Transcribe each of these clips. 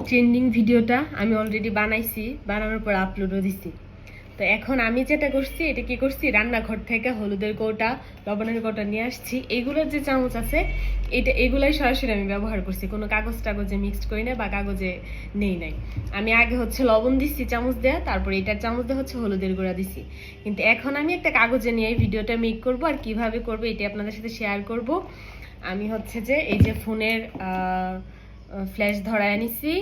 Trending ভিডিওটা আমি already বানাইছি, বানানোর পর আপলোডও দিছি। তো এখন আমি যেটা করছি, এটা কি করছি, রান্নাঘর থেকে হলুদের কৌটা, লবণের কৌটা নিয়ে আসছি। এগুলোর যে চামচ আছে এগুলাই সরাসরি আমি ব্যবহার করছি, কোনো কাগজ টাগজে মিক্সড করি না বা কাগজে নেই নাই। আমি আগে হচ্ছে লবণ দিচ্ছি চামচ দেয়া, তারপর এটার চামচ দিয়ে হচ্ছে হলুদের গুঁড়া দিছি। কিন্তু এখন আমি একটা কাগজে নিয়ে ভিডিওটা মেক করব, আর কিভাবে করবো এটি আপনাদের সাথে শেয়ার করব। আমি হচ্ছে যে এই যে ফোনের ফ্ল্যাশ ধরায় নিছি,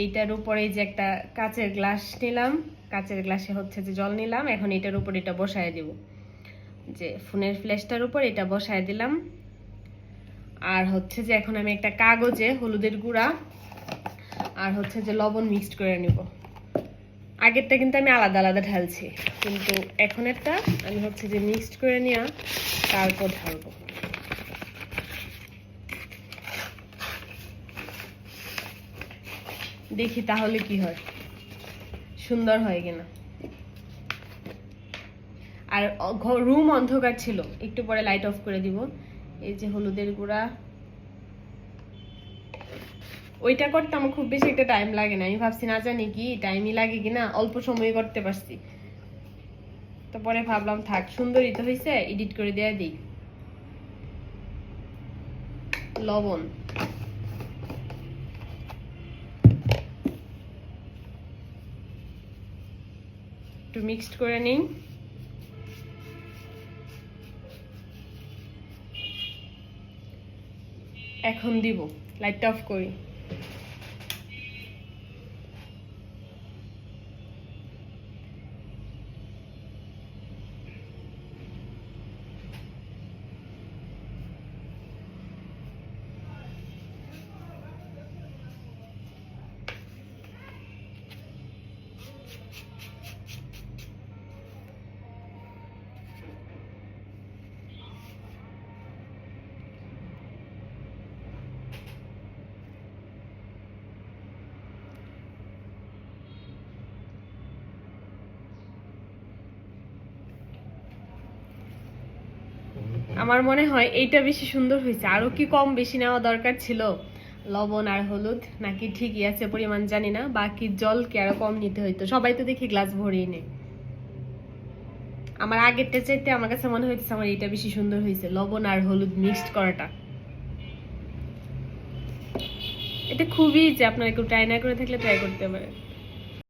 এইটার উপরে এই যে একটা কাচের গ্লাস নিলাম, কাচের গ্লাসে হচ্ছে যে জল নিলাম। এখন এটার উপর এটা বসায় দেব, যে ফোনের ফ্ল্যাশটার উপর এটা বসায় দিলাম। আর হচ্ছে যে এখন আমি একটা কাগজে হলুদের গুঁড়া আর হচ্ছে যে লবণ মিক্সড করে নিব। আগেরটা কিন্তু আমি আলাদা আলাদা ঢালছি, কিন্তু এখন একটা আমি হচ্ছে যে মিক্সড করে নিয়ে তারপর ঢালবো। দেখি তাহলে কি হয়, সুন্দর হয় কিনা। আর রুম অন্ধকার ছিল, একটু পরে লাইট অফ করে দিব। এই যে হলুদের গুঁড়া, ওইটা করতে আমার খুব বেশি একটা টাইম লাগে না। আমি ভাবছি না জানি কি টাইমই লাগে কিনা, অল্প সময় করতে পারছি। তো পরে ভাবলাম থাক, সুন্দরই তো হয়েছে, এডিট করে দেয়া দিই। লবণ একটু মিক্সড করে নিই। এখন দিব, লাইটটা অফ করি। আমার মনে হয় এইটা বেশি সুন্দর হয়েছে। আরো কি কম বেশি নেওয়া দরকার ছিল লবণ আর হলুদ, নাকি ঠিকই আছে পরিমাণ জানি না। বাকি জল কি আরো কম নিতে হইতো? সবাই তো দেখি গ্লাস ভরিয়ে নেয়। আমার আগেরটা চাইতে আমার কাছে মনে হইতেছে আমার এটা বেশি সুন্দর হয়েছে, লবণ আর হলুদ মিক্সড করাটা। এটা খুবই, যে আপনারা কেউ ট্রাই না করে থাকলে ট্রাই করতে পারেন।